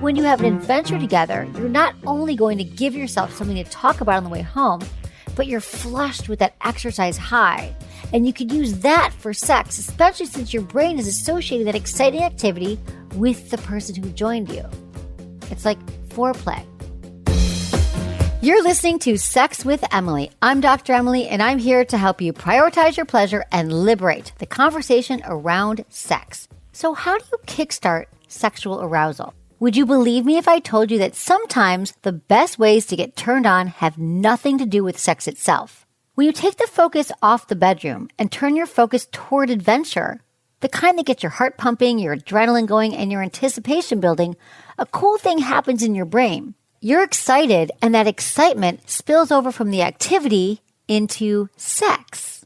When you have an adventure together, you're not only going to give yourself something to talk about on the way home, but you're flushed with that exercise high. And you could use that for sex, especially since your brain is associating that exciting activity with the person who joined you. It's like foreplay. You're listening to Sex with Emily. I'm Dr. Emily, and I'm here to help you prioritize your pleasure and liberate the conversation around sex. So how do you kickstart sexual arousal? Would you believe me if I told you that sometimes the best ways to get turned on have nothing to do with sex itself? When you take the focus off the bedroom and turn your focus toward adventure, the kind that gets your heart pumping, your adrenaline going, and your anticipation building, a cool thing happens in your brain. You're excited, and that excitement spills over from the activity into sex.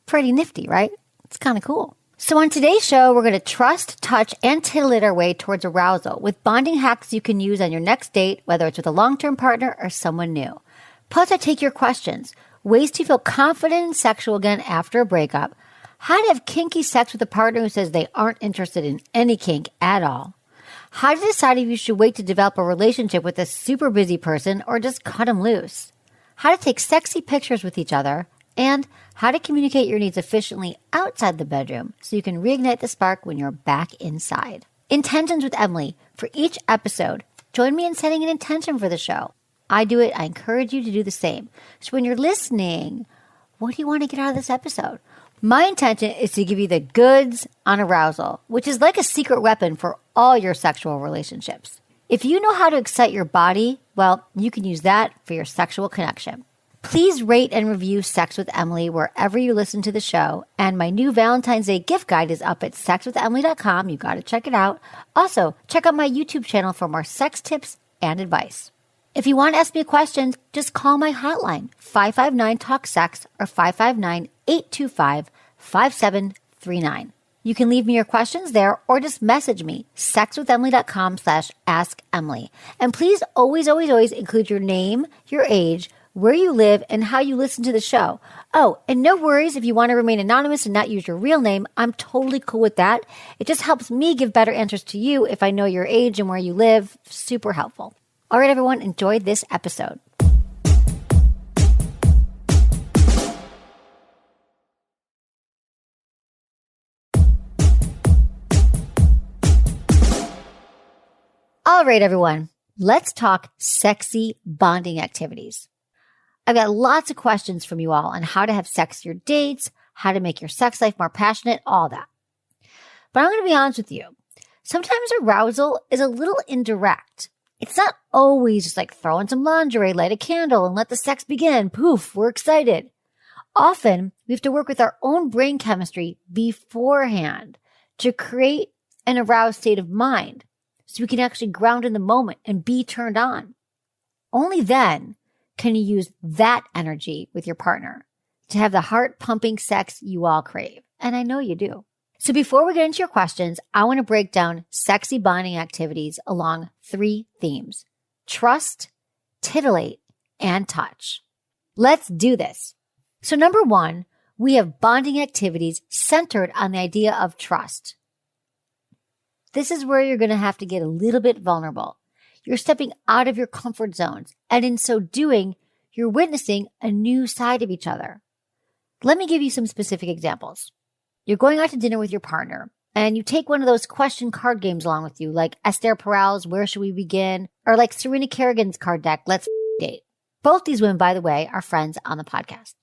Pretty nifty, right? It's kind of cool. So on today's show, we're going to trust, touch, and titillate our way towards arousal with bonding hacks you can use on your next date, whether it's with a long-term partner or someone new. Plus, I take your questions. Ways to feel confident and sexual again after a breakup. How to have kinky sex with a partner who says they aren't interested in any kink at all. How to decide if you should wait to develop a relationship with a super busy person or just cut them loose. How to take sexy pictures with each other. And how to communicate your needs efficiently outside the bedroom so you can reignite the spark when you're back inside. Intentions with Emily. For each episode, join me in setting an intention for the show. I do it. I encourage you to do the same. So when you're listening, what do you want to get out of this episode? My intention is to give you the goods on arousal, which is like a secret weapon for all your sexual relationships. If you know how to excite your body, well, you can use that for your sexual connection. Please rate and review Sex with Emily wherever you listen to the show. And my new Valentine's Day gift guide is up at sexwithemily.com. You got to check it out. Also, check out my YouTube channel for more sex tips and advice. If you want to ask me a question, just call my hotline, 559-TALK-SEX or 559-825-5739. You can leave me your questions there or just message me, sexwithemily.com/assemily. And please always, always, always include your name, your age, where you live, and how you listen to the show. Oh, and no worries if you want to remain anonymous and not use your real name. I'm totally cool with that. It just helps me give better answers to you if I know your age and where you live. Super helpful. All right, everyone, enjoy this episode. All right, everyone, let's talk sexy bonding activities. I've got lots of questions from you all on how to have sexier dates, how to make your sex life more passionate, all that. But I'm going to be honest with you. Sometimes arousal is a little indirect. It's not always just like throw in some lingerie, light a candle, and let the sex begin. Poof, we're excited. Often, we have to work with our own brain chemistry beforehand to create an aroused state of mind so we can actually ground in the moment and be turned on. Only then can you use that energy with your partner to have the heart-pumping sex you all crave. And I know you do. So before we get into your questions, I want to break down sexy bonding activities along 3 themes: trust, titillate, and touch. Let's do this. So number 1, we have bonding activities centered on the idea of trust. This is where you're going to have to get a little bit vulnerable. You're stepping out of your comfort zones, and in so doing, you're witnessing a new side of each other. Let me give you some specific examples. You're going out to dinner with your partner, and you take one of those question card games along with you, like Esther Perel's Where Should We Begin? Or like Serena Kerrigan's card deck, Let's Date. Both these women, by the way, are friends on the podcast.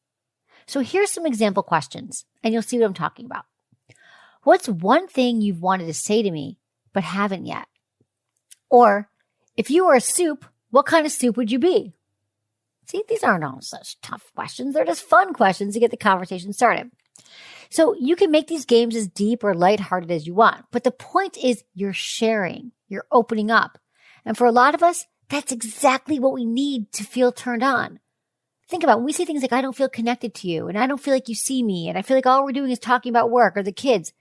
So here's some example questions, and you'll see what I'm talking about. What's one thing you've wanted to say to me, but haven't yet? Or, if you were a soup, what kind of soup would you be? See, these aren't all such tough questions. They're just fun questions to get the conversation started. So you can make these games as deep or lighthearted as you want. But the point is you're sharing, you're opening up. And for a lot of us, that's exactly what we need to feel turned on. Think about it. When we say things like, I don't feel connected to you, and I don't feel like you see me, and I feel like all we're doing is talking about work or the kids.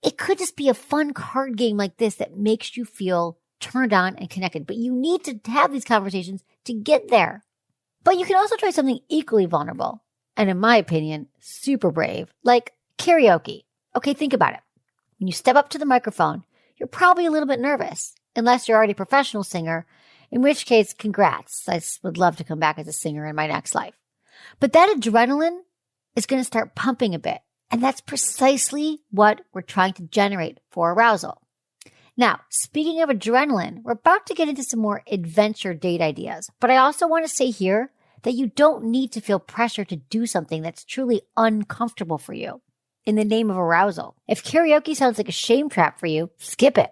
It could just be a fun card game like this that makes you feel turned on and connected. But you need to have these conversations to get there. But you can also try something equally vulnerable, and in my opinion, super brave, like karaoke. Okay, think about it. When you step up to the microphone, you're probably a little bit nervous. unless you're already a professional singer, in which case, congrats. I would love to come back as a singer in my next life. But that adrenaline is going to start pumping a bit. And that's precisely what we're trying to generate for arousal. Now, speaking of adrenaline, we're about to get into some more adventure date ideas. But I also want to say here that you don't need to feel pressure to do something that's truly uncomfortable for you in the name of arousal. If karaoke sounds like a shame trap for you, skip it.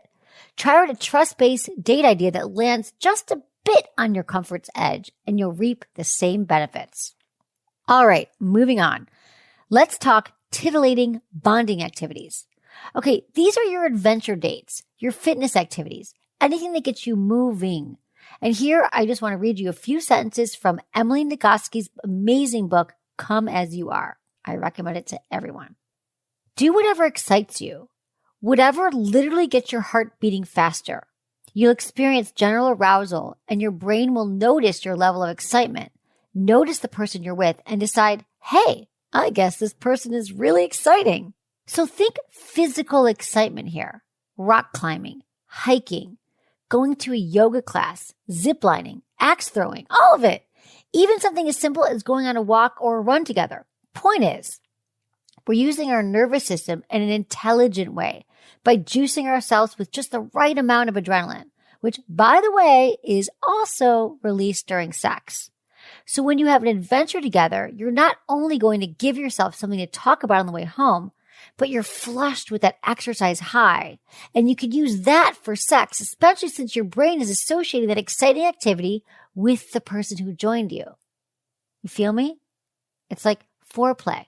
Try out a trust-based date idea that lands just a bit on your comfort's edge, and you'll reap the same benefits. All right, moving on. Let's talk titillating bonding activities. Okay, these are your adventure dates, your fitness activities, anything that gets you moving. And here, I just want to read you a few sentences from Emily Nagoski's amazing book, Come As You Are. I recommend it to everyone. Do whatever excites you. Whatever literally gets your heart beating faster. You'll experience general arousal, and your brain will notice your level of excitement. Notice the person you're with and decide, hey, I guess this person is really exciting. So think physical excitement here. Rock climbing, hiking, going to a yoga class, ziplining, axe throwing, all of it. Even something as simple as going on a walk or a run together. Point is, we're using our nervous system in an intelligent way by juicing ourselves with just the right amount of adrenaline, which, by the way, is also released during sex. So when you have an adventure together, you're not only going to give yourself something to talk about on the way home, but you're flushed with that exercise high. And you could use that for sex, especially since your brain is associating that exciting activity with the person who joined you. You feel me? It's like foreplay.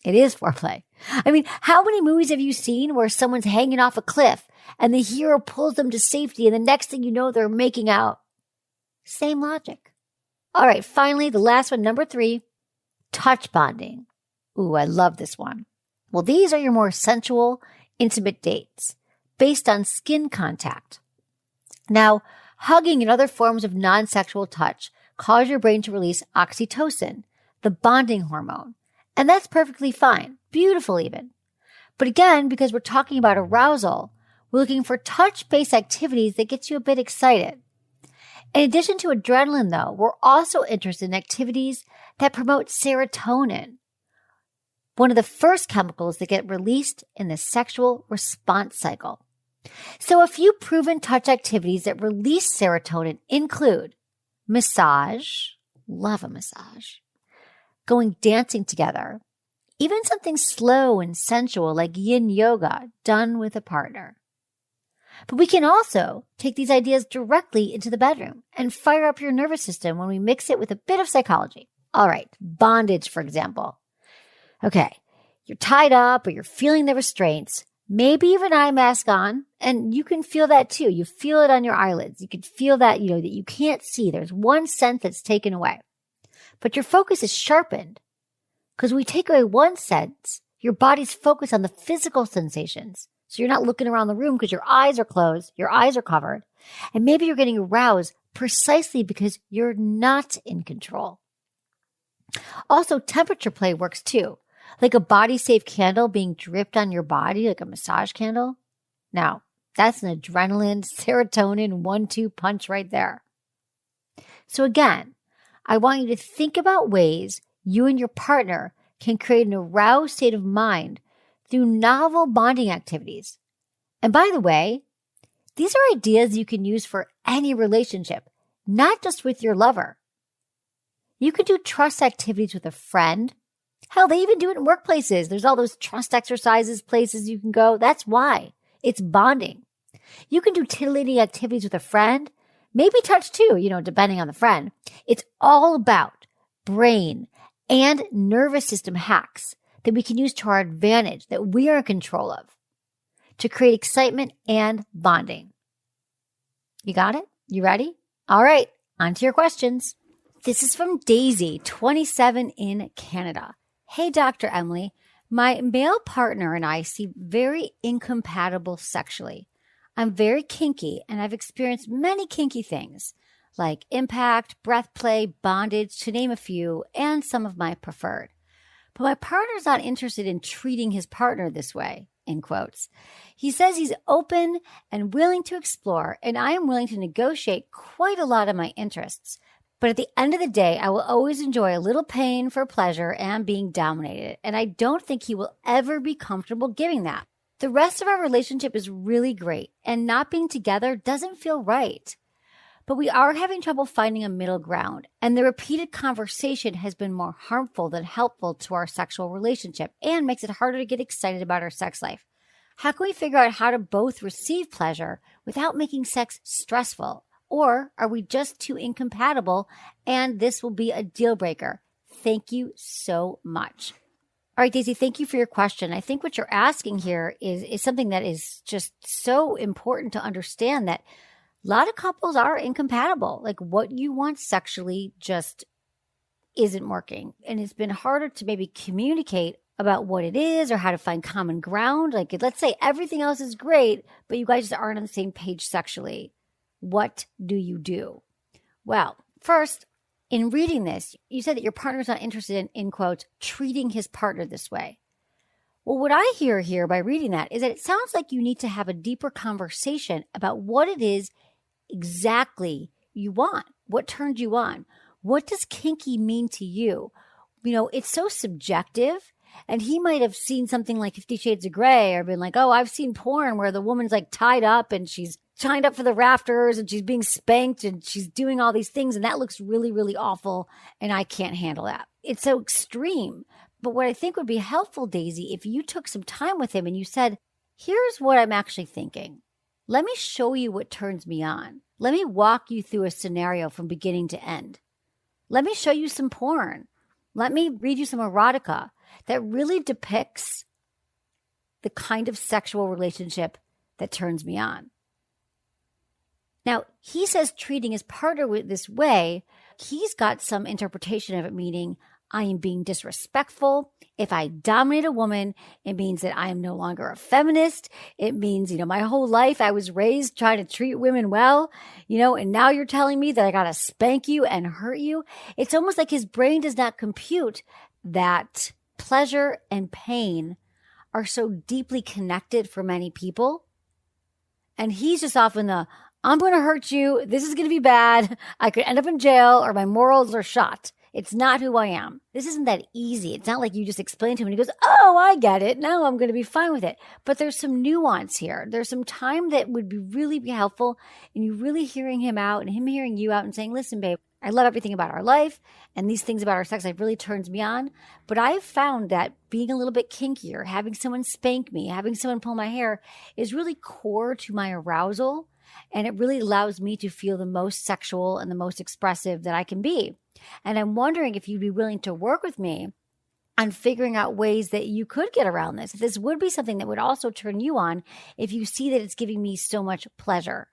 It is foreplay. I mean, how many movies have you seen where someone's hanging off a cliff and the hero pulls them to safety and the next thing you know, they're making out? Same logic. All right, finally, the last one, number 3, touch bonding. Ooh, I love this one. Well, these are your more sensual, intimate dates based on skin contact. Now, hugging and other forms of non-sexual touch cause your brain to release oxytocin, the bonding hormone. And that's perfectly fine, beautiful even. But again, because we're talking about arousal, we're looking for touch-based activities that get you a bit excited. In addition to adrenaline, though, we're also interested in activities that promote serotonin, one of the first chemicals that get released in the sexual response cycle. So a few proven touch activities that release serotonin include massage, love a massage, going dancing together, even something slow and sensual like yin yoga done with a partner. But we can also take these ideas directly into the bedroom and fire up your nervous system when we mix it with a bit of psychology. All right, bondage, for example. Okay, you're tied up or you're feeling the restraints, maybe even eye mask on, and you can feel that too. You feel it on your eyelids. You can feel that, that you can't see. There's one sense that's taken away. But your focus is sharpened because when we take away one sense, your body's focused on the physical sensations. So you're not looking around the room because your eyes are closed, your eyes are covered, and maybe you're getting aroused precisely because you're not in control. Also, temperature play works too, like a body-safe candle being dripped on your body like a massage candle. Now, that's an adrenaline, serotonin, 1-2 punch right there. So again, I want you to think about ways you and your partner can create an aroused state of mind through novel bonding activities. And by the way, these are ideas you can use for any relationship, not just with your lover. You can do trust activities with a friend. Hell, they even do it in workplaces. There's all those trust exercises, places you can go. That's why. It's bonding. You can do titillating activities with a friend. Maybe touch too, depending on the friend. It's all about brain and nervous system hacks that we can use to our advantage, that we are in control of, to create excitement and bonding. You got it? You ready? All right, on to your questions. This is from Daisy, 27 in Canada. Hey, Dr. Emily, my male partner and I seem very incompatible sexually. I'm very kinky, and I've experienced many kinky things, like impact, breath play, bondage, to name a few, and some of my preferred. But my partner's not interested in treating his partner this way. in quotes. He says he's open and willing to explore, and I am willing to negotiate quite a lot of my interests. But at the end of the day, I will always enjoy a little pain for pleasure and being dominated, and I don't think he will ever be comfortable giving that. The rest of our relationship is really great, and not being together doesn't feel right. But we are having trouble finding a middle ground, and the repeated conversation has been more harmful than helpful to our sexual relationship and makes it harder to get excited about our sex life. How can we figure out how to both receive pleasure without making sex stressful? Or are we just too incompatible and this will be a deal breaker? Thank you so much. All right, Daisy, thank you for your question. I think what you're asking here is something that is just so important to understand, that a lot of couples are incompatible. Like, what you want sexually just isn't working. And it's been harder to maybe communicate about what it is or how to find common ground. Like, let's say everything else is great, but you guys just aren't on the same page sexually. What do you do? Well, first, in reading this, you said that your partner's not interested in quotes, treating his partner this way. Well, what I hear here by reading that is that it sounds like you need to have a deeper conversation about what it is exactly you want. What turns you on? What does kinky mean to you? You know, it's so subjective. And he might have seen something like 50 Shades of Grey or been like, oh, I've seen porn where the woman's like tied up and she's tied up for the rafters and she's being spanked and she's doing all these things. And that looks really, really awful. And I can't handle that. It's so extreme. But what I think would be helpful, Daisy, if you took some time with him and you said, here's what I'm actually thinking. Let me show you what turns me on. Let me walk you through a scenario from beginning to end. Let me show you some porn. Let me read you some erotica that really depicts the kind of sexual relationship that turns me on. Now, he says treating his partner this way, he's got some interpretation of it, meaning I am being disrespectful. If I dominate a woman, it means that I am no longer a feminist. It means, my whole life I was raised trying to treat women well, and now you're telling me that I got to spank you and hurt you. It's almost like his brain does not compute that pleasure and pain are so deeply connected for many people. And he's just off in the, I'm going to hurt you. This is going to be bad. I could end up in jail or my morals are shot. It's not who I am. This isn't that easy. It's not like you just explain to him and he goes, oh, I get it. Now I'm going to be fine with it. But there's some nuance here. There's some time that would really be helpful in you really hearing him out and him hearing you out and saying, listen, babe, I love everything about our life and these things about our sex life really turns me on. But I've found that being a little bit kinkier, having someone spank me, having someone pull my hair is really core to my arousal. And it really allows me to feel the most sexual and the most expressive that I can be. And I'm wondering if you'd be willing to work with me on figuring out ways that you could get around this. If this would be something that would also turn you on if you see that it's giving me so much pleasure.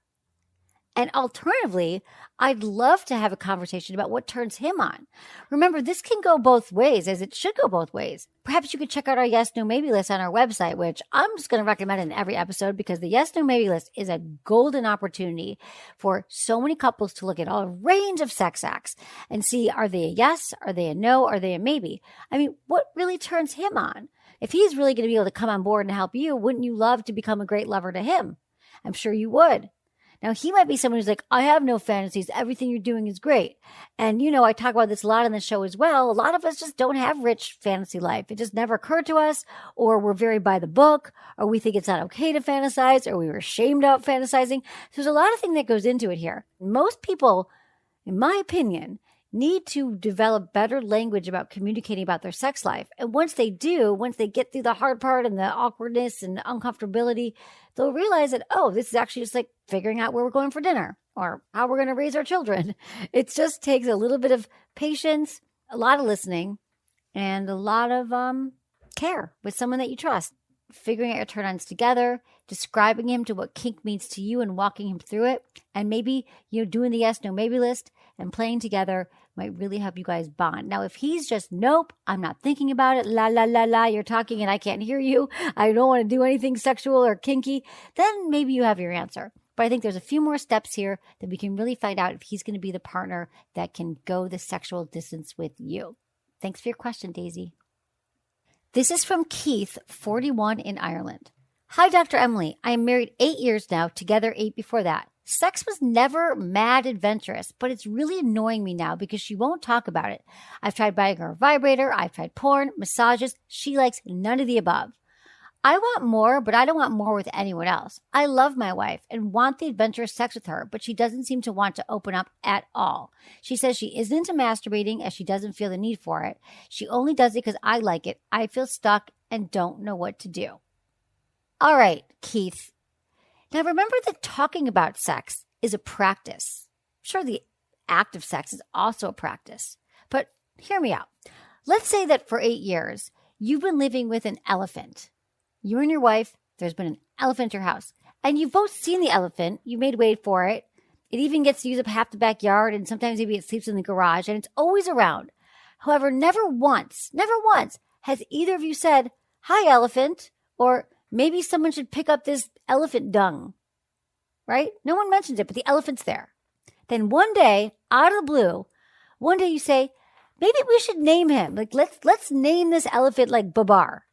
And alternatively, I'd love to have a conversation about what turns him on. Remember, this can go both ways, as it should go both ways. Perhaps you could check out our Yes, No, Maybe list on our website, which I'm just going to recommend in every episode because the Yes, No, Maybe list is a golden opportunity for so many couples to look at a range of sex acts and see, are they a yes, are they a no, are they a maybe? I mean, what really turns him on? If he's really going to be able to come on board and help you, wouldn't you love to become a great lover to him? I'm sure you would. Now, he might be someone who's like, I have no fantasies. Everything you're doing is great. And, I talk about this a lot on the show as well. A lot of us just don't have rich fantasy life. It just never occurred to us, or we're very by the book, or we think it's not okay to fantasize, or we were ashamed of fantasizing. So there's a lot of things that goes into it here. Most people, in my opinion, need to develop better language about communicating about their sex life. And once they do, once they get through the hard part and the awkwardness and the uncomfortability, they'll realize that, oh, this is actually just like figuring out where we're going for dinner or how we're going to raise our children. It just takes a little bit of patience, a lot of listening, and a lot of care with someone that you trust. Figuring out your turn-ons together, describing him to what kink means to you and walking him through it. And maybe, doing the yes, no, maybe list and playing together might really help you guys bond. Now, if he's just, nope, I'm not thinking about it, la, la, la, la, you're talking and I can't hear you, I don't want to do anything sexual or kinky, then maybe you have your answer. But I think there's a few more steps here that we can really find out if he's going to be the partner that can go the sexual distance with you. Thanks for your question, Daisy. This is from Keith, 41 in Ireland. Hi, Dr. Emily. I am married 8 years now, together 8 before that. Sex was never mad adventurous, but it's really annoying me now because she won't talk about it. I've tried buying her a vibrator. I've tried porn, massages. She likes none of the above. I want more, but I don't want more with anyone else. I love my wife and want the adventurous sex with her, but she doesn't seem to want to open up at all. She says she isn't into masturbating as she doesn't feel the need for it. She only does it because I like it. I feel stuck and don't know what to do. All right, Keith. Now remember that talking about sex is a practice. Sure, the act of sex is also a practice, but hear me out. Let's say that for 8 years, you've been living with an elephant. You and your wife, there's been an elephant in your house. And you've both seen the elephant. You made way for it. It even gets to use up half the backyard, and sometimes maybe it sleeps in the garage, and it's always around. However, never once has either of you said, "Hi, elephant," or maybe someone should pick up this elephant dung, right? No one mentions it, but the elephant's there. Then one day, out of the blue, one day you say, maybe we should name him. Like, let's name this elephant like Babar.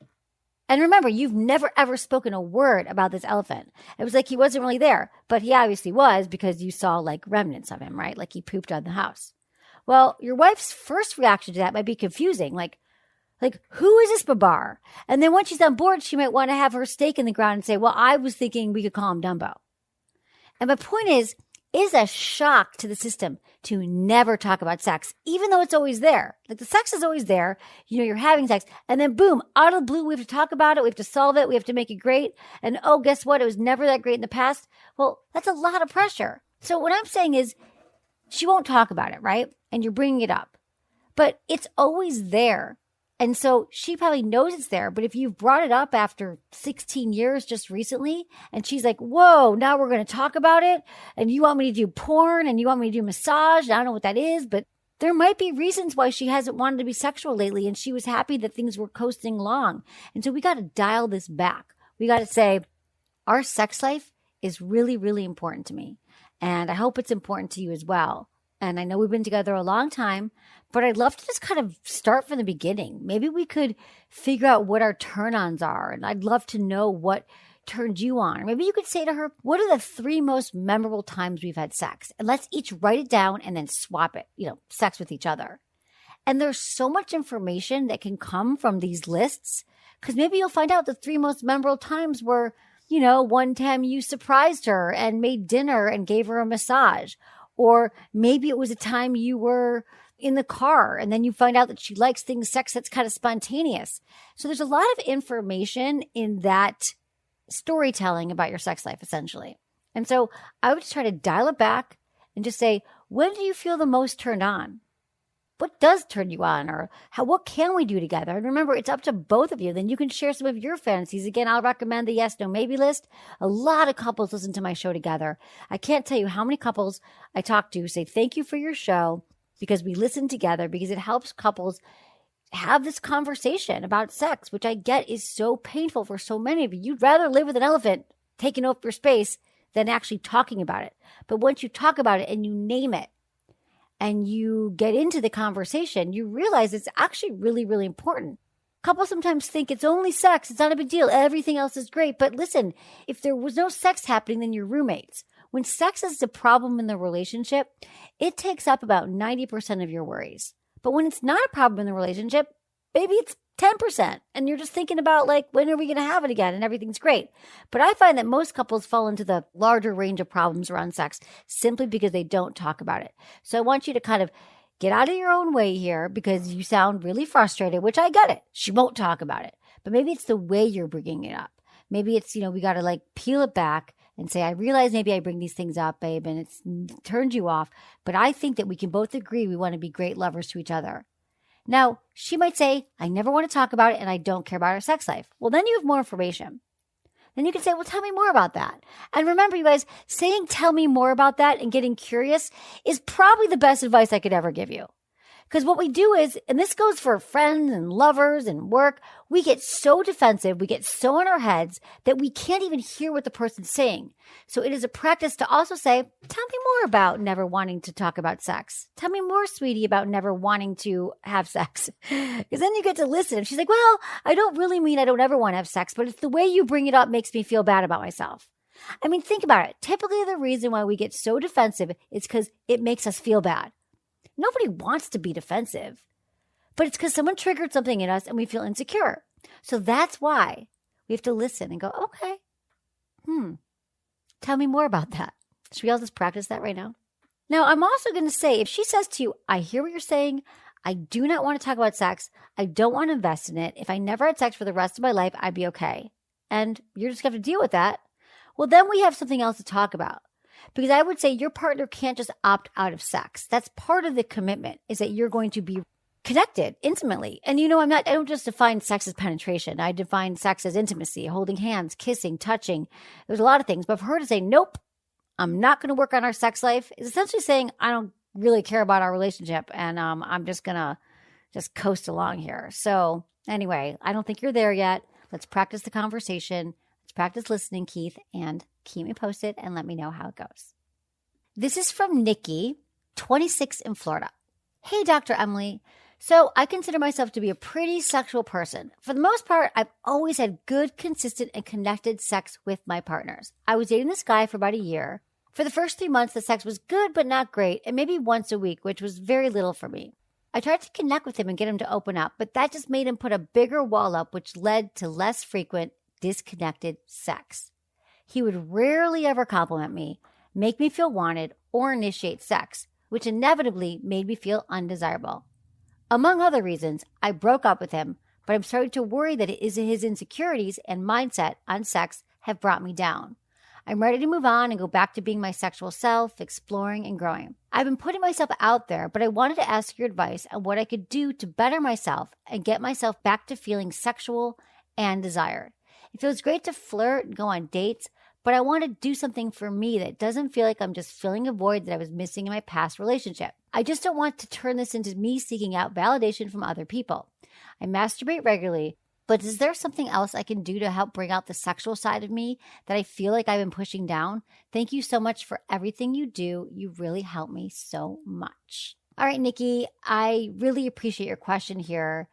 And remember, you've never ever spoken a word about this elephant. It was like he wasn't really there, but he obviously was because you saw like remnants of him, right? Like he pooped on the house. Well, your wife's first reaction to that might be confusing. Like, who is this Babar? And then once she's on board, she might want to have her stake in the ground and say, well, I was thinking we could call him Dumbo. And my point is a shock to the system to never talk about sex, even though it's always there. Like the sex is always there. You know, you're having sex and then boom, out of the blue, we have to talk about it. We have to solve it. We have to make it great. And oh, guess what? It was never that great in the past. Well, that's a lot of pressure. So what I'm saying is she won't talk about it, right? And you're bringing it up, but it's always there. And so she probably knows it's there. But if you've brought it up after 16 years just recently, and she's like, whoa, now we're going to talk about it. And you want me to do porn and you want me to do massage. I don't know what that is, but there might be reasons why she hasn't wanted to be sexual lately. And she was happy that things were coasting along. And so we got to dial this back. We got to say our sex life is really, really important to me. And I hope it's important to you as well. And I know we've been together a long time, but I'd love to just kind of start from the beginning. Maybe we could figure out what our turn-ons are. And I'd love to know what turned you on. Or maybe you could say to her, what are the 3 most memorable times we've had sex? And let's each write it down and then swap it, sex with each other. And there's so much information that can come from these lists because maybe you'll find out the 3 most memorable times were, one time you surprised her and made dinner and gave her a massage. Or maybe it was a time you were in the car and then you find out that she likes sex that's kind of spontaneous. So there's a lot of information in that storytelling about your sex life, essentially. And so I would just try to dial it back and just say, when do you feel the most turned on? What does turn you on? Or what can we do together? And remember, it's up to both of you. Then you can share some of your fantasies. Again, I'll recommend the yes, no, maybe list. A lot of couples listen to my show together. I can't tell you how many couples I talk to say, thank you for your show because we listen together because it helps couples have this conversation about sex, which I get is so painful for so many of you. You'd rather live with an elephant taking over your space than actually talking about it. But once you talk about it and you name it, and you get into the conversation, you realize it's actually really, really important. Couples sometimes think it's only sex. It's not a big deal. Everything else is great. But listen, if there was no sex happening, then you're roommates. When sex is the problem in the relationship, it takes up about 90% of your worries. But when it's not a problem in the relationship, maybe it's 10%. And you're just thinking about when are we going to have it again? And everything's great. But I find that most couples fall into the larger range of problems around sex simply because they don't talk about it. So I want you to kind of get out of your own way here because you sound really frustrated, which I get it. She won't talk about it. But maybe it's the way you're bringing it up. Maybe it's, we got to peel it back and say, I realize maybe I bring these things up, babe, and it's turned you off. But I think that we can both agree we want to be great lovers to each other. Now, she might say, I never want to talk about it and I don't care about our sex life. Well, then you have more information. Then you can say, well, tell me more about that. And remember, you guys, saying tell me more about that and getting curious is probably the best advice I could ever give you. Because what we do is, and this goes for friends and lovers and work, we get so defensive, we get so in our heads that we can't even hear what the person's saying. So it is a practice to also say, tell me more about never wanting to talk about sex. Tell me more, sweetie, about never wanting to have sex. Because then you get to listen. And she's like, well, I don't really mean I don't ever want to have sex, but it's the way you bring it up makes me feel bad about myself. I mean, think about it. Typically, the reason why we get so defensive is because it makes us feel bad. Nobody wants to be defensive. But it's because someone triggered something in us and we feel insecure. So that's why we have to listen and go, okay, tell me more about that. Should we all just practice that right now? Now, I'm also going to say, if she says to you, I hear what you're saying. I do not want to talk about sex. I don't want to invest in it. If I never had sex for the rest of my life, I'd be okay. And you're just going to have to deal with that. Well, then we have something else to talk about. Because I would say your partner can't just opt out of sex. That's part of the commitment, is that you're going to be connected intimately. And I don't just define sex as penetration. I define sex as intimacy, holding hands, kissing, touching. There's a lot of things. But for her to say, nope, I'm not going to work on our sex life, is essentially saying, I don't really care about our relationship. And I'm just going to just coast along here. So anyway, I don't think you're there yet. Let's practice the conversation. Let's practice listening, Keith, and keep me posted and let me know how it goes. This is from Nikki, 26 in Florida. Hey, Dr. Emily. So I consider myself to be a pretty sexual person. For the most part, I've always had good, consistent, and connected sex with my partners. I was dating this guy for about a year. For the first 3 months, the sex was good but not great, and maybe once a week, which was very little for me. I tried to connect with him and get him to open up, but that just made him put a bigger wall up, which led to less frequent, disconnected sex. He would rarely ever compliment me, make me feel wanted, or initiate sex, which inevitably made me feel undesirable. Among other reasons, I broke up with him, but I'm starting to worry that it is his insecurities and mindset on sex have brought me down. I'm ready to move on and go back to being my sexual self, exploring and growing. I've been putting myself out there, but I wanted to ask your advice on what I could do to better myself and get myself back to feeling sexual and desired. It feels great to flirt and go on dates, but I want to do something for me that doesn't feel like I'm just filling a void that I was missing in my past relationship. I just don't want to turn this into me seeking out validation from other people. I masturbate regularly, but is there something else I can do to help bring out the sexual side of me that I feel like I've been pushing down? Thank you so much for everything you do. You really help me so much. All right, Nikki, I really appreciate your question here.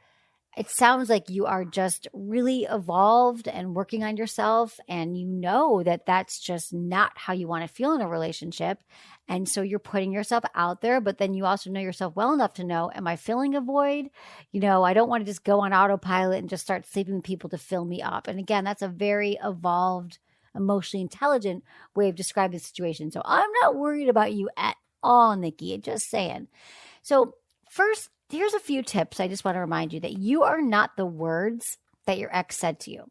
It sounds like you are just really evolved and working on yourself, and you know that that's just not how you want to feel in a relationship. And so you're putting yourself out there, but then you also know yourself well enough to know, am I filling a void? I don't want to just go on autopilot and just start sleeping with people to fill me up. And again, that's a very evolved, emotionally intelligent way of describing the situation. So I'm not worried about you at all, Nikki. Just saying. So first, here's a few tips. I just want to remind you that you are not the words that your ex said to you.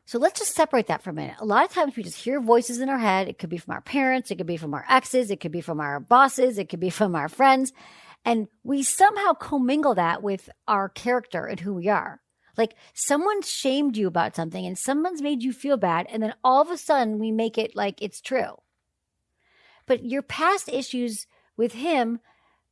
So let's just separate that for a minute. A lot of times we just hear voices in our head. It could be from our parents. It could be from our exes. It could be from our bosses. It could be from our friends. And we somehow commingle that with our character and who we are. Like someone shamed you about something and someone's made you feel bad. And then all of a sudden we make it like it's true. But your past issues with him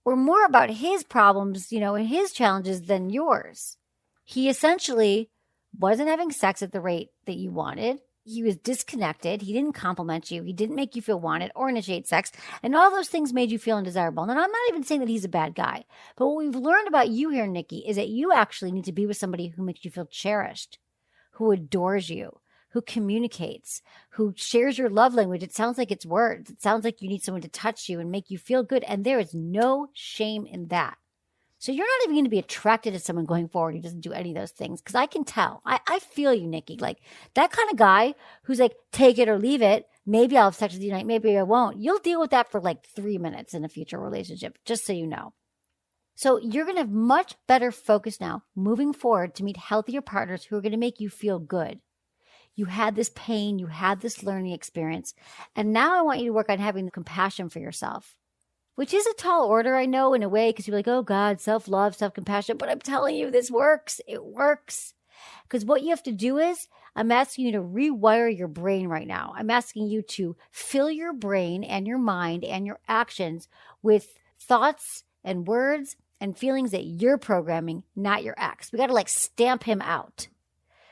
were more about his problems, and his challenges than yours. He essentially wasn't having sex at the rate that you wanted. He was disconnected. He didn't compliment you. He didn't make you feel wanted or initiate sex. And all those things made you feel undesirable. And I'm not even saying that he's a bad guy. But what we've learned about you here, Nikki, is that you actually need to be with somebody who makes you feel cherished, who adores you, who communicates, who shares your love language. It sounds like it's words. It sounds like you need someone to touch you and make you feel good. And there is no shame in that. So you're not even going to be attracted to someone going forward who doesn't do any of those things. Because I can tell. I feel you, Nikki. Like that kind of guy who's like, take it or leave it. Maybe I'll have sex with you tonight. Maybe I won't. You'll deal with that for like 3 minutes in a future relationship, just so you know. So you're going to have much better focus now moving forward to meet healthier partners who are going to make you feel good. You had this pain. You had this learning experience. And now I want you to work on having the compassion for yourself. Which is a tall order, I know, in a way, because you're like, oh God, self-love, self-compassion. But I'm telling you, this works. It works. Because what you have to do is, I'm asking you to rewire your brain right now. I'm asking you to fill your brain and your mind and your actions with thoughts and words and feelings that you're programming, not your ex. We got to stamp him out.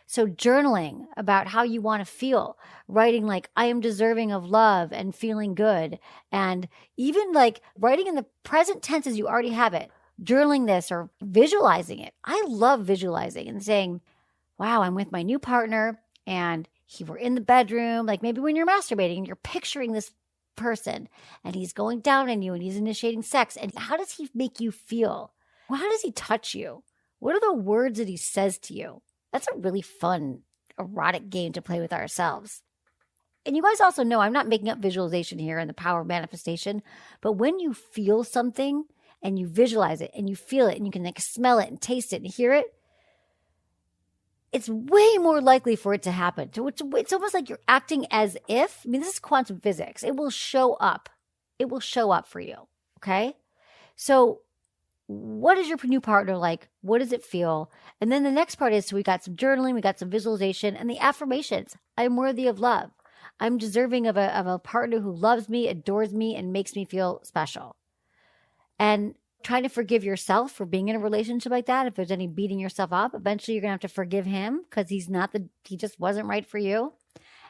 So journaling about how you want to feel, writing I am deserving of love and feeling good. And even writing in the present tense as you already have it, journaling this or visualizing it. I love visualizing and saying, wow, I'm with my new partner and we're in the bedroom. Maybe when you're masturbating and you're picturing this person and he's going down on you and he's initiating sex. And how does he make you feel? Well, how does he touch you? What are the words that he says to you? That's a really fun, erotic game to play with ourselves. And you guys also know I'm not making up visualization here and the power of manifestation, but when you feel something and you visualize it and you feel it and you can smell it and taste it and hear it, it's way more likely for it to happen. So it's almost like you're acting as if, this is quantum physics. It will show up. It will show up for you. Okay. So what is your new partner like? What does it feel? And then the next part is, so we got some journaling, we got some visualization and the affirmations. I'm worthy of love. I'm deserving of a partner who loves me, adores me, and makes me feel special. And trying to forgive yourself for being in a relationship like that. If there's any beating yourself up, eventually you're going to have to forgive him because he just wasn't right for you.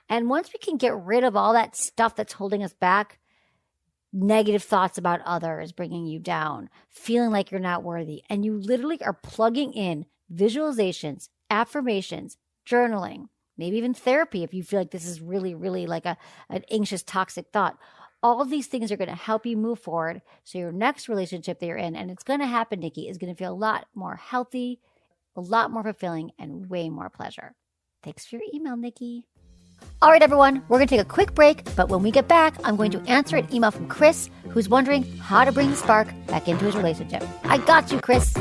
And once we can get rid of all that stuff that's holding us back, negative thoughts about others bringing you down, feeling like you're not worthy, and you literally are plugging in visualizations, affirmations, journaling, maybe even therapy if you feel like this is really, really an anxious, toxic thought. All of these things are going to help you move forward. So your next relationship that you're in, and it's going to happen, Nikki, is going to feel a lot more healthy, a lot more fulfilling, and way more pleasure. Thanks for your email, Nikki. All right, everyone, we're going to take a quick break, but when we get back, I'm going to answer an email from Chris, who's wondering how to bring the spark back into his relationship. I got you, Chris.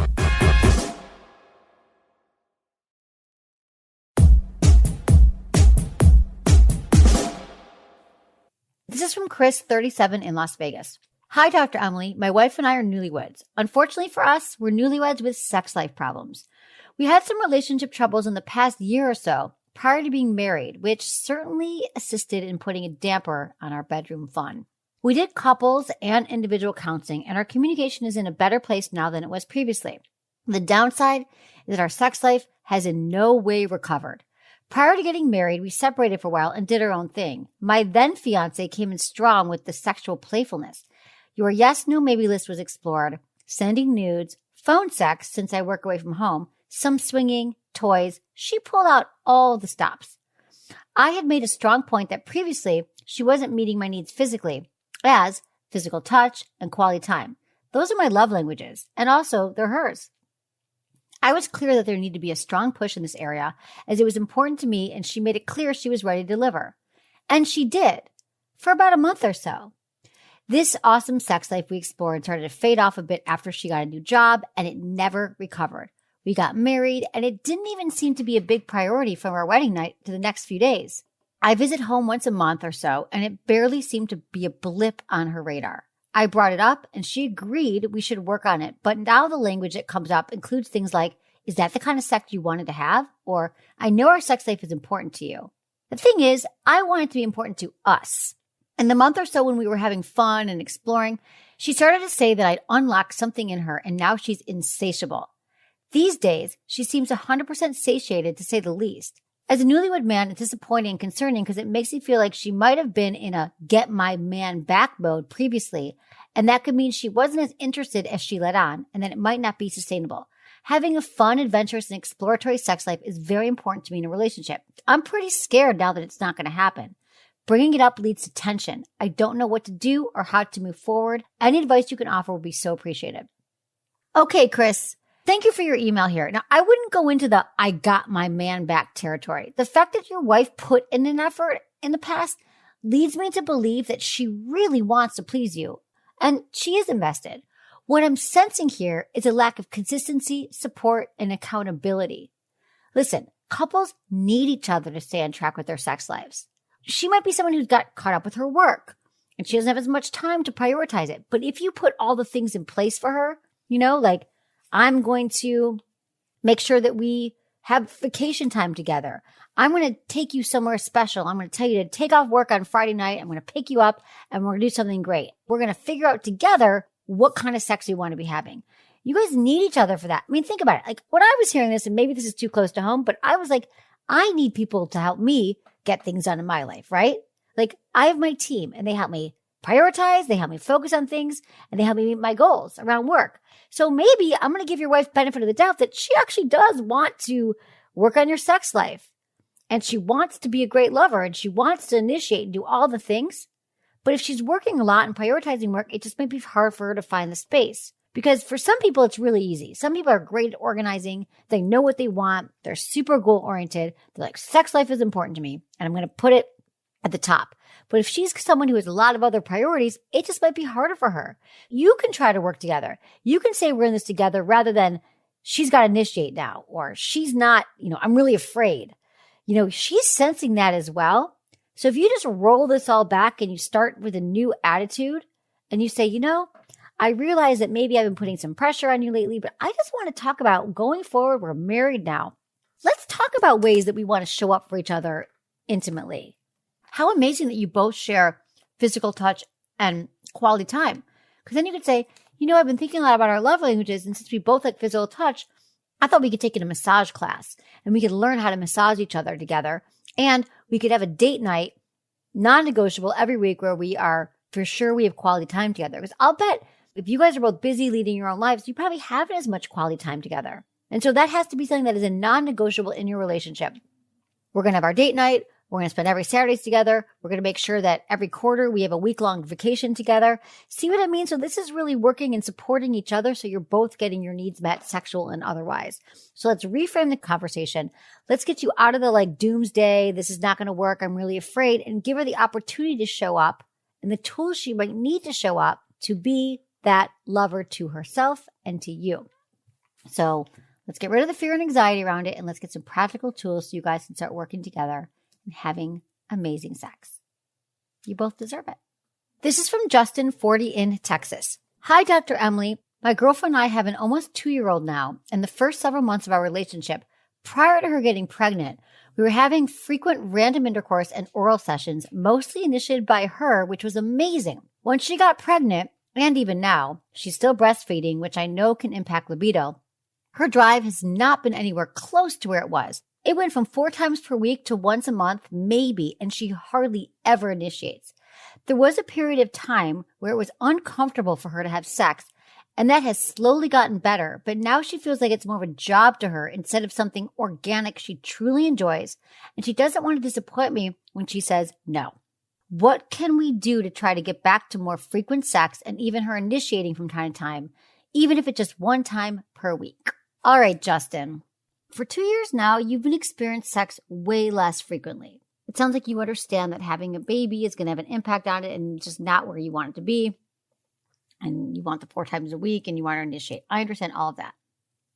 This is from Chris, 37, in Las Vegas. Hi, Dr. Emily. My wife and I are newlyweds. Unfortunately for us, we're newlyweds with sex life problems. We had some relationship troubles in the past year or so prior to being married, which certainly assisted in putting a damper on our bedroom fun. We did couples and individual counseling, and our communication is in a better place now than it was previously. The downside is that our sex life has in no way recovered. Prior to getting married, we separated for a while and did our own thing. My then fiance came in strong with the sexual playfulness. Your yes, no, maybe list was explored, sending nudes, phone sex since I work away from home, some swinging, toys. She pulled out all the stops. I had made a strong point that previously she wasn't meeting my needs physically, as physical touch and quality time. Those are my love languages, and also they're hers. I was clear that there needed to be a strong push in this area as it was important to me, and she made it clear she was ready to deliver. And she did, for about a month or so. This awesome sex life we explored started to fade off a bit after she got a new job, and it never recovered. We got married, and it didn't even seem to be a big priority from our wedding night to the next few days. I visit home once a month or so, and it barely seemed to be a blip on her radar. I brought it up, and she agreed we should work on it, but now the language that comes up includes things like, is that the kind of sex you wanted to have? Or, I know our sex life is important to you. The thing is, I want it to be important to us. In the month or so when we were having fun and exploring, she started to say that I'd unlocked something in her, and now she's insatiable. These days, she seems 100% satiated, to say the least. As a newlywed man, it's disappointing and concerning because it makes me feel like she might have been in a get my man back mode previously, and that could mean she wasn't as interested as she let on, and that it might not be sustainable. Having a fun, adventurous, and exploratory sex life is very important to me in a relationship. I'm pretty scared now that it's not going to happen. Bringing it up leads to tension. I don't know what to do or how to move forward. Any advice you can offer will be so appreciated. Okay, Chris. Thank you for your email here. Now, I wouldn't go into the I got my man back territory. The fact that your wife put in an effort in the past leads me to believe that she really wants to please you, and she is invested. What I'm sensing here is a lack of consistency, support, and accountability. Listen, couples need each other to stay on track with their sex lives. She might be someone who's got caught up with her work, and she doesn't have as much time to prioritize it. But if you put all the things in place for her, like I'm going to make sure that we have vacation time together. I'm going to take you somewhere special. I'm going to tell you to take off work on Friday night. I'm going to pick you up and we're going to do something great. We're going to figure out together what kind of sex we want to be having. You guys need each other for that. I mean, think about it. Like when I was hearing this, and maybe this is too close to home, but I was like, I need people to help me get things done in my life, right? Like I have my team and they help me prioritize, they help me focus on things, and they help me meet my goals around work. So maybe I'm going to give your wife benefit of the doubt that she actually does want to work on your sex life. And she wants to be a great lover and she wants to initiate and do all the things. But if she's working a lot and prioritizing work, it just might be hard for her to find the space. Because for some people, it's really easy. Some people are great at organizing. They know what they want. They're super goal oriented. They're like, sex life is important to me. And I'm going to put it at the top. But if she's someone who has a lot of other priorities, it just might be harder for her. You can try to work together. You can say we're in this together rather than she's got to initiate now, or she's not, I'm really afraid. She's sensing that as well. So if you just roll this all back and you start with a new attitude and you say, I realize that maybe I've been putting some pressure on you lately, but I just want to talk about going forward. We're married now. Let's talk about ways that we want to show up for each other intimately. How amazing that you both share physical touch and quality time. Because then you could say, I've been thinking a lot about our love languages, and since we both like physical touch, I thought we could take it a massage class and we could learn how to massage each other together. And we could have a date night, non-negotiable every week where we are for sure we have quality time together. Because I'll bet if you guys are both busy leading your own lives, you probably haven't as much quality time together. And so that has to be something that is a non-negotiable in your relationship. We're going to have our date night. We're going to spend every Saturdays together. We're going to make sure that every quarter we have a week-long vacation together. See what I mean? So this is really working and supporting each other so you're both getting your needs met, sexual and otherwise. So let's reframe the conversation. Let's get you out of the doomsday, this is not going to work, I'm really afraid, and give her the opportunity to show up and the tools she might need to show up to be that lover to herself and to you. So let's get rid of the fear and anxiety around it and let's get some practical tools so you guys can start working together and having amazing sex. You both deserve it. This is from Justin, 40 in Texas. Hi, Dr. Emily. My girlfriend and I have an almost 2-year-old now, and the first several months of our relationship, prior to her getting pregnant, we were having frequent random intercourse and oral sessions, mostly initiated by her, which was amazing. Once she got pregnant, and even now, she's still breastfeeding, which I know can impact libido. Her drive has not been anywhere close to where it was. It went from 4 times per week to once a month, maybe, and she hardly ever initiates. There was a period of time where it was uncomfortable for her to have sex, and that has slowly gotten better, but now she feels like it's more of a job to her instead of something organic she truly enjoys, and she doesn't want to disappoint me when she says no. What can we do to try to get back to more frequent sex and even her initiating from time to time, even if it's just 1 time per week? All right, Justin. For 2 years now, you've been experiencing sex way less frequently. It sounds like you understand that having a baby is going to have an impact on it and just not where you want it to be. And you want the 4 times a week and you want to initiate. I understand all of that.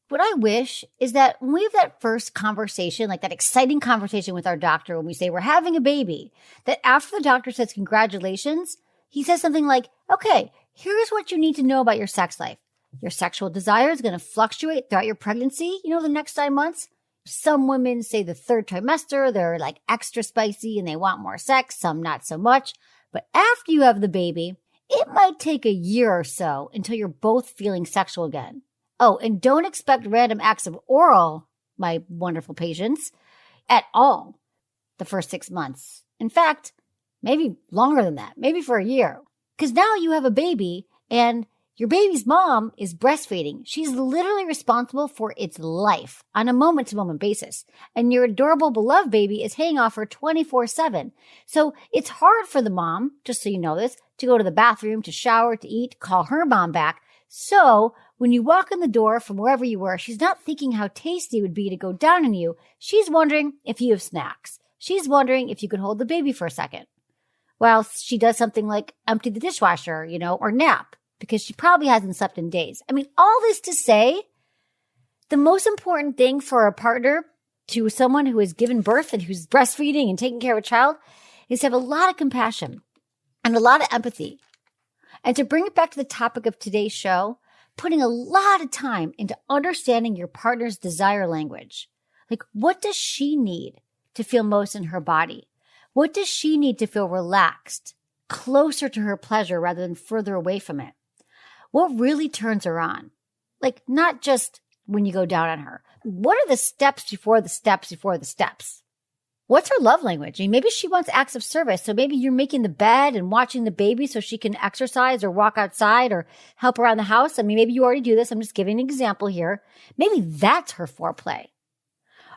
What I wish is that when we have that first conversation, like that exciting conversation with our doctor when we say we're having a baby, that after the doctor says congratulations, he says something like, okay, here's what you need to know about your sex life. Your sexual desire is going to fluctuate throughout your pregnancy, the next 9 months. Some women say the 3rd trimester, they're extra spicy and they want more sex, some not so much. But after you have the baby, it might take a year or so until you're both feeling sexual again. Oh, and don't expect random acts of oral, my wonderful patients, at all the first 6 months. In fact, maybe longer than that, maybe for a year. Because now you have a baby and your baby's mom is breastfeeding. She's literally responsible for its life on a moment-to-moment basis. And your adorable, beloved baby is hanging off her 24/7. So it's hard for the mom, just so you know this, to go to the bathroom, to shower, to eat, call her mom back. So when you walk in the door from wherever you were, she's not thinking how tasty it would be to go down on you. She's wondering if you have snacks. She's wondering if you could hold the baby for a second. Well, she does something like empty the dishwasher, or nap, because she probably hasn't slept in days. I mean, all this to say, the most important thing for a partner to someone who has given birth and who's breastfeeding and taking care of a child is to have a lot of compassion and a lot of empathy. And to bring it back to the topic of today's show, putting a lot of time into understanding your partner's desire language. What does she need to feel most in her body? What does she need to feel relaxed, closer to her pleasure rather than further away from it? What really turns her on? Like not just when you go down on her. What are the steps before the steps before the steps? What's her love language? I mean, maybe she wants acts of service. So maybe you're making the bed and watching the baby so she can exercise or walk outside or help around the house. I mean, maybe you already do this. I'm just giving an example here. Maybe that's her foreplay.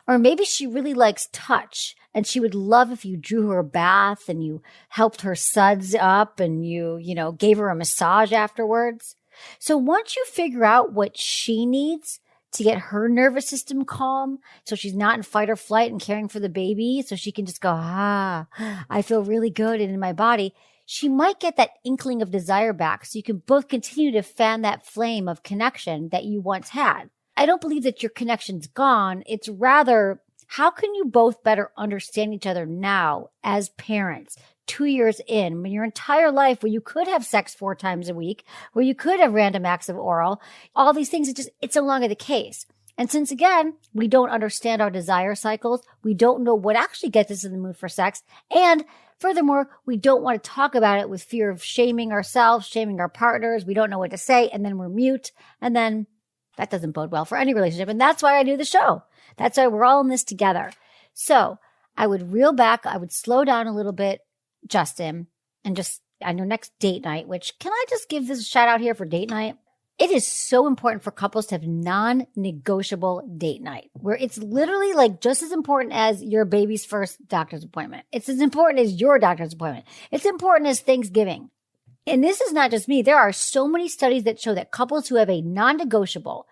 Or maybe she really likes touch and she would love if you drew her a bath and you helped her suds up and you gave her a massage afterwards. So once you figure out what she needs to get her nervous system calm, so she's not in fight or flight and caring for the baby, so she can just go, I feel really good and in my body, she might get that inkling of desire back so you can both continue to fan that flame of connection that you once had. I don't believe that your connection's gone. It's rather, how can you both better understand each other now as parents, 2 years in, when your entire life, where you could have sex 4 times a week, where you could have random acts of oral, all these things, it's no longer the case. And since again, we don't understand our desire cycles, we don't know what actually gets us in the mood for sex. And furthermore, we don't want to talk about it with fear of shaming ourselves, shaming our partners. We don't know what to say. And then we're mute. And then that doesn't bode well for any relationship. And that's why I do the show. That's why we're all in this together. So I would reel back. I would slow down a little bit, Justin, and just on your next date night, which can I just give this a shout out here for date night? It is so important for couples to have non-negotiable date night where it's literally like just as important as your baby's first doctor's appointment. It's as important as your doctor's appointment. It's important as Thanksgiving. And this is not just me. There are so many studies that show that couples who have a non-negotiable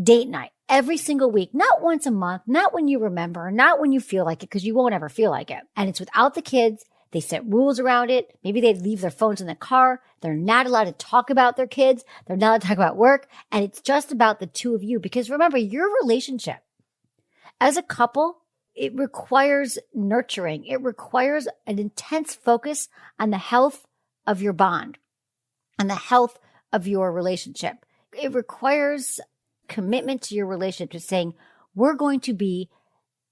date night every single week, not once a month, not when you remember, not when you feel like it, because you won't ever feel like it. And it's without the kids. They set rules around it. Maybe they leave their phones in the car. They're not allowed to talk about their kids. They're not allowed to talk about work. And it's just about the two of you. Because remember, your relationship as a couple, it requires nurturing. It requires an intense focus on the health of your bond and the health of your relationship. It requires commitment to your relationship, to saying, we're going to be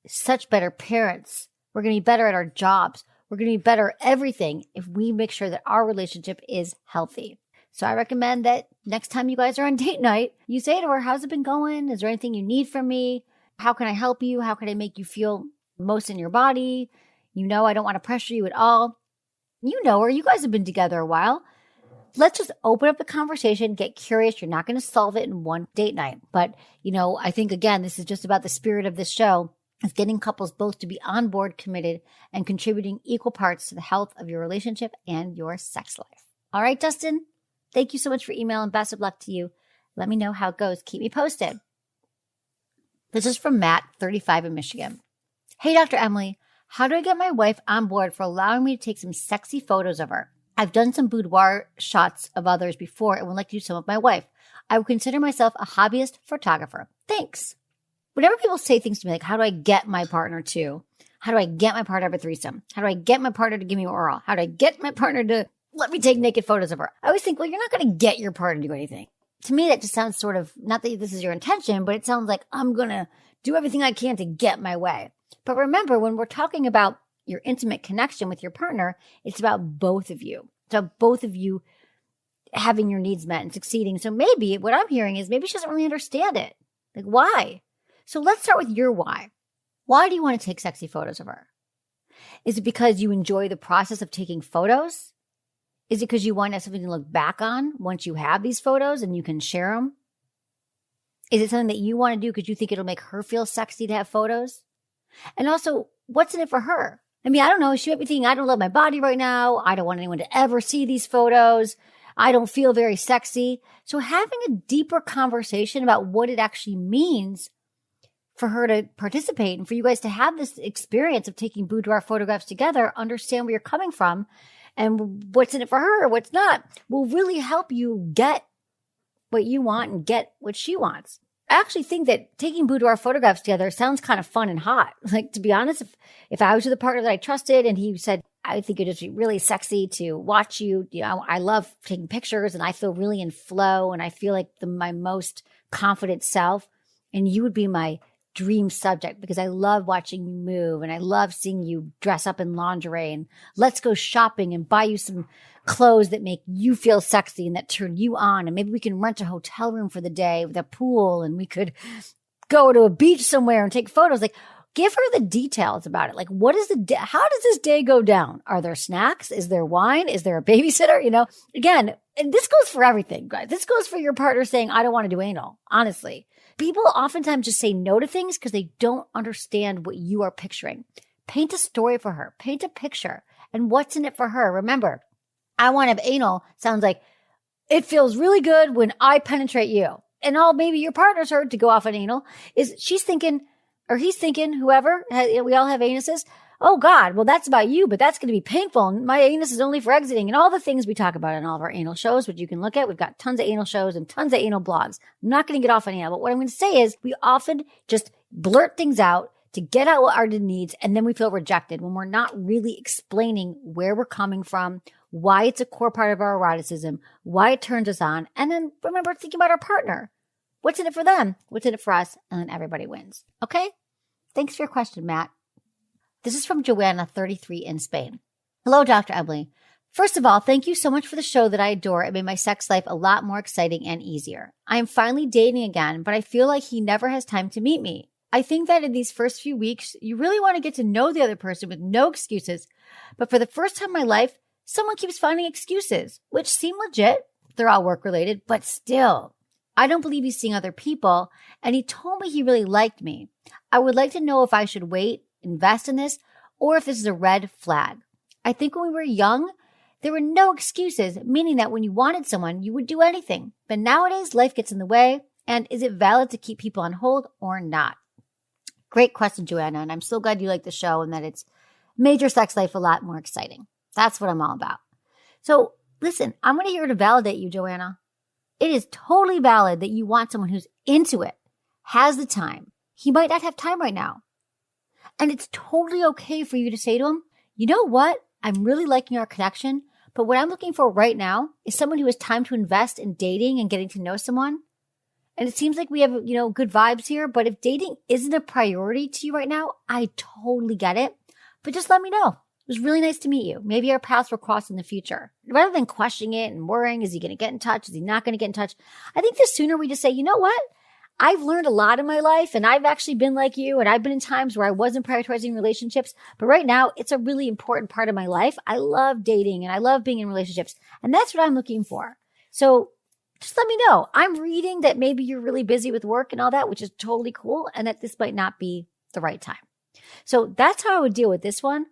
such better parents. We're going to be better at our jobs. We're going to be better at everything if we make sure that our relationship is healthy. So I recommend that next time you guys are on date night, you say to her, how's it been going? Is there anything you need from me? How can I help you? How can I make you feel most in your body? You know, I don't want to pressure you at all. You know her. You guys have been together a while. Let's just open up the conversation, get curious. You're not going to solve it in one date night. But, I think, again, this is just about the spirit of this show. Is getting couples both to be on board, committed, and contributing equal parts to the health of your relationship and your sex life. All right, Dustin, thank you so much for email and best of luck to you. Let me know how it goes. Keep me posted. This is from Matt, 35 in Michigan. Hey, Dr. Emily, how do I get my wife on board for allowing me to take some sexy photos of her? I've done some boudoir shots of others before and would like to do some of my wife. I would consider myself a hobbyist photographer. Thanks. Whenever people say things to me like, how do I get my partner to? How do I get my partner to have a threesome? How do I get my partner to give me oral? How do I get my partner to let me take naked photos of her? I always think, well, you're not going to get your partner to do anything. To me, that just sounds sort of, not that this is your intention, but it sounds like I'm going to do everything I can to get my way. But remember, when we're talking about your intimate connection with your partner, it's about both of you. It's about both of you having your needs met and succeeding. So maybe what I'm hearing is maybe she doesn't really understand it. Like, why? So let's start with your why. Why do you want to take sexy photos of her? Is it because you enjoy the process of taking photos? Is it because you want to have something to look back on once you have these photos and you can share them? Is it something that you want to do because you think it'll make her feel sexy to have photos? And also, what's in it for her? I mean, I don't know. She might be thinking, I don't love my body right now. I don't want anyone to ever see these photos. I don't feel very sexy. So having a deeper conversation about what it actually means for her to participate and for you guys to have this experience of taking boudoir photographs together, understand where you're coming from and what's in it for her or what's not, will really help you get what you want and get what she wants. I actually think that taking boudoir photographs together sounds kind of fun and hot. Like, to be honest, if I was with a partner that I trusted and he said, I think it'd just be really sexy to watch you. I love taking pictures and I feel really in flow and I feel like my most confident self, and you would be my dream subject because I love watching you move and I love seeing you dress up in lingerie and let's go shopping and buy you some clothes that make you feel sexy and that turn you on. And maybe we can rent a hotel room for the day with a pool and we could go to a beach somewhere and take photos. Like, give her the details about it. Like, what is how does this day go down? Are there snacks? Is there wine? Is there a babysitter? Again, and this goes for everything, guys. This goes for your partner saying, I don't want to do anal, honestly. People oftentimes just say no to things because they don't understand what you are picturing. Paint a story for her. Paint a picture. And what's in it for her? Remember, I want to have anal sounds like it feels really good when I penetrate you. And all maybe your partner's heard to go off on anal is she's thinking, or he's thinking, whoever, we all have anuses. Oh God, well that's about you, but that's going to be painful. And my anus is only for exiting and all the things we talk about in all of our anal shows, which you can look at. We've got tons of anal shows and tons of anal blogs. I'm not going to get off on anal, but what I'm going to say is we often just blurt things out to get out what our needs. And then we feel rejected when we're not really explaining where we're coming from, why it's a core part of our eroticism, why it turns us on. And then remember thinking about our partner. What's in it for them? What's in it for us? And then everybody wins. Okay? Thanks for your question, Matt. This is from Joanna, 33 in Spain. Hello, Dr. Emily. First of all, thank you so much for the show that I adore. It made my sex life a lot more exciting and easier. I am finally dating again, but I feel like he never has time to meet me. I think that in these first few weeks, you really want to get to know the other person with no excuses. But for the first time in my life, someone keeps finding excuses, which seem legit. They're all work-related, but still. I don't believe he's seeing other people, and he told me he really liked me. I would like to know if I should wait, invest in this, or if this is a red flag. I think when we were young, there were no excuses, meaning that when you wanted someone, you would do anything. But nowadays, life gets in the way, and is it valid to keep people on hold or not? Great question, Joanna, and I'm so glad you like the show and that it's made your sex life a lot more exciting. That's what I'm all about. So listen, I'm going to here to validate you, Joanna. It is totally valid that you want someone who's into it, has the time. He might not have time right now. And it's totally okay for you to say to him, you know what? I'm really liking our connection, but what I'm looking for right now is someone who has time to invest in dating and getting to know someone. And it seems like we have, good vibes here, but if dating isn't a priority to you right now, I totally get it. But just let me know. It was really nice to meet you. Maybe our paths will cross in the future. Rather than questioning it and worrying, is he going to get in touch? Is he not going to get in touch? I think the sooner we just say, you know what? I've learned a lot in my life and I've actually been like you and I've been in times where I wasn't prioritizing relationships. But right now, it's a really important part of my life. I love dating and I love being in relationships. And that's what I'm looking for. So just let me know. I'm reading that maybe you're really busy with work and all that, which is totally cool. And that this might not be the right time. So that's how I would deal with this one.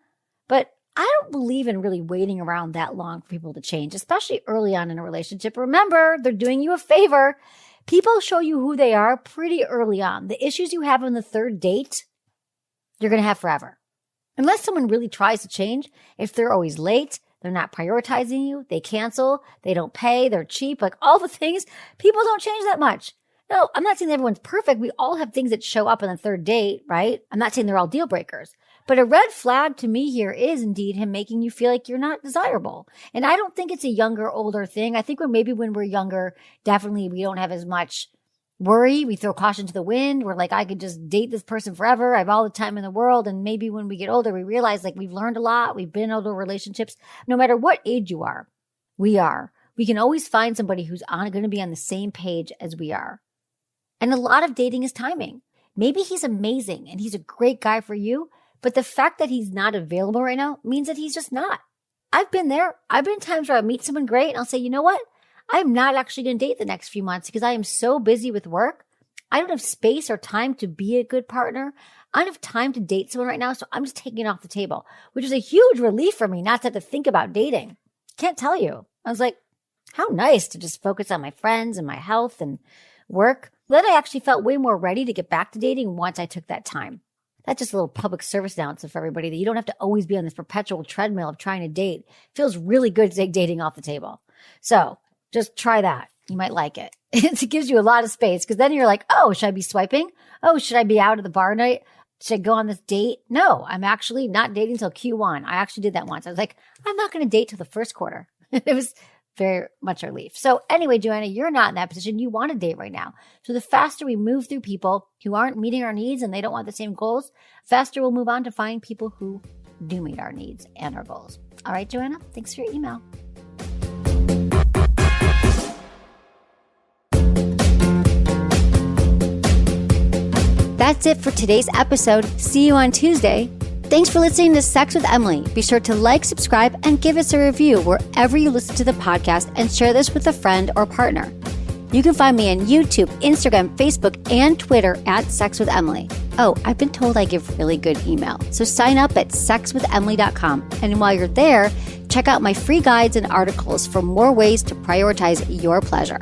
But I don't believe in really waiting around that long for people to change, especially early on in a relationship. Remember, they're doing you a favor. People show you who they are pretty early on. The issues you have on the third date, you're going to have forever. Unless someone really tries to change, if they're always late, they're not prioritizing you, they cancel, they don't pay, they're cheap, like all the things, people don't change that much. No, I'm not saying that everyone's perfect. We all have things that show up on the third date, right? I'm not saying they're all deal breakers. But a red flag to me here is indeed him making you feel like you're not desirable. And I don't think it's a younger, older thing. I think when we're younger, definitely we don't have as much worry. We throw caution to the wind. We're like, I could just date this person forever. I have all the time in the world. And maybe when we get older, we realize like we've learned a lot. We've been in older relationships. No matter what age you are, we can always find somebody who's going to be on the same page as we are. And a lot of dating is timing. Maybe he's amazing and he's a great guy for you, but the fact that he's not available right now means that he's just not. I've been there. I've been in times where I meet someone great and I'll say, you know what? I'm not actually going to date the next few months because I am so busy with work. I don't have space or time to be a good partner. I don't have time to date someone right now, so I'm just taking it off the table, which is a huge relief for me not to have to think about dating. Can't tell you. I was like, how nice to just focus on my friends and my health and work. Then I actually felt way more ready to get back to dating once I took that time. That's just a little public service announcement for everybody that you don't have to always be on this perpetual treadmill of trying to date. It feels really good to take dating off the table. So just try that. You might like it. It gives you a lot of space because then you're like, oh, should I be swiping? Oh, should I be out at the bar night? Should I go on this date? No, I'm actually not dating till Q1. I actually did that once. I was like, I'm not going to date till the first quarter. It was very much a relief. So anyway, Joanna, you're not in that position. You want to date right now. So the faster we move through people who aren't meeting our needs and they don't want the same goals, faster we'll move on to find people who do meet our needs and our goals. All right, Joanna, thanks for your email. That's it for today's episode. See you on Tuesday. Thanks for listening to Sex with Emily. Be sure to like, subscribe, and give us a review wherever you listen to the podcast, and share this with a friend or partner. You can find me on YouTube, Instagram, Facebook, and Twitter at Sex with Emily. Oh, I've been told I give really good email. So sign up at sexwithemily.com. And while you're there, check out my free guides and articles for more ways to prioritize your pleasure.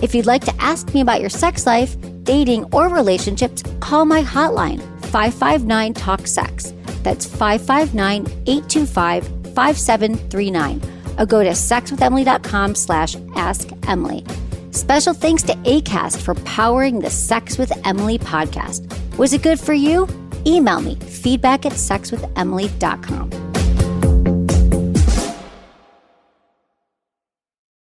If you'd like to ask me about your sex life, dating, or relationships, call my hotline, 559-TALK-SEX. That's 559-825-5739. Or go to sexwithemily.com/askemily. Special thanks to Acast for powering the Sex with Emily podcast. Was it good for you? Email me, feedback@sexwithemily.com.